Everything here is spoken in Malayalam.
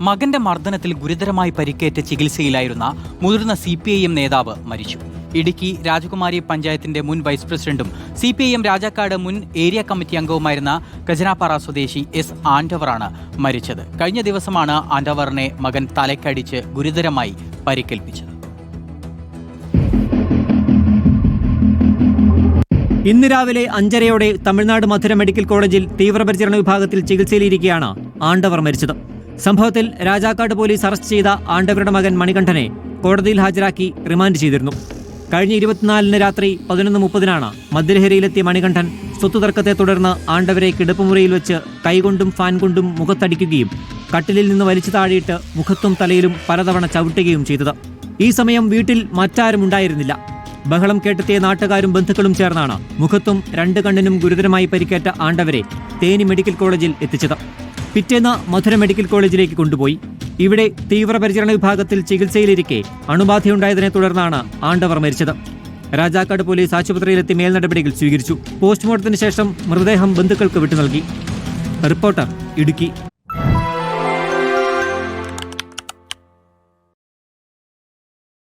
മകന്റെ മർദ്ദനത്തിൽ ഗുരുതരമായി പരിക്കേറ്റ് ചികിത്സയിലായിരുന്ന മുതിർന്ന CPIM നേതാവ് മരിച്ചു. ഇടുക്കി രാജകുമാരി പഞ്ചായത്തിന്റെ മുൻ വൈസ് പ്രസിഡന്റും CPIM രാജാക്കാട് മുൻ ഏരിയ കമ്മിറ്റി അംഗവുമായിരുന്ന കജനാപ്പാറ സ്വദേശി S. ആൻഡവറാണ് മരിച്ചത്. കഴിഞ്ഞ ദിവസമാണ് ആൻഡവറിനെ മകൻ തലക്കടിച്ച് ഗുരുതരമായി പരിക്കേൽപ്പിച്ചത്. ഇന്ന് രാവിലെ 5:30 തമിഴ്നാട് മധുര മെഡിക്കൽ കോളേജിൽ തീവ്രപരിചരണ വിഭാഗത്തിൽ ചികിത്സയിലിരിക്കെയാണ് ആണ്ടവർ മരിച്ചത്. സംഭവത്തിൽ രാജാക്കാട് പോലീസ് അറസ്റ്റ് ചെയ്ത ആണ്ടവരുടെ മകൻ മണികണ്ഠനെ കോടതിയിൽ ഹാജരാക്കി റിമാൻഡ് ചെയ്തിരുന്നു. കഴിഞ്ഞ 24-ന് രാത്രി 11:30 മദ്യലഹരിയിലെത്തിയ മണികണ്ഠൻ സ്വത്തുതർക്കത്തെ തുടർന്ന് ആണ്ടവരെ കിടപ്പുമുറിയിൽ വെച്ച് കൈകൊണ്ടും ഫാൻ കൊണ്ടും മുഖത്തടിക്കുകയും കട്ടിലിൽ നിന്ന് വലിച്ചു താഴെയിട്ട് മുഖത്തും തലയിലും പലതവണ ചവിട്ടുകയും ചെയ്തത്. ഈ സമയം വീട്ടിൽ മറ്റാരും ഉണ്ടായിരുന്നില്ല. ബഹളം കേട്ടെത്തിയ നാട്ടുകാരും ബന്ധുക്കളും ചേർന്നാണ് മുഖത്തും 2 കണ്ണിനും ഗുരുതരമായി പരിക്കേറ്റ ആണ്ടവരെ തേനി മെഡിക്കൽ കോളേജിൽ എത്തിച്ചത്. പിറ്റേന്ന് മധുര മെഡിക്കൽ കോളേജിലേക്ക് കൊണ്ടുപോയി. ഇവിടെ തീവ്രപരിചരണ വിഭാഗത്തിൽ ചികിത്സയിലിരിക്കെ അണുബാധയുണ്ടായതിനെ തുടർന്നാണ് ആണ്ടവർ മരിച്ചത്. രാജാക്കാട് പോലീസ് ആശുപത്രിയിലെത്തി മേൽനടപടികൾ സ്വീകരിച്ചു. പോസ്റ്റ്മോർട്ടത്തിന് ശേഷം മൃതദേഹം ബന്ധുക്കൾക്ക് വിട്ടു നൽകി. റിപ്പോർട്ടർ, ഇടുക്കി.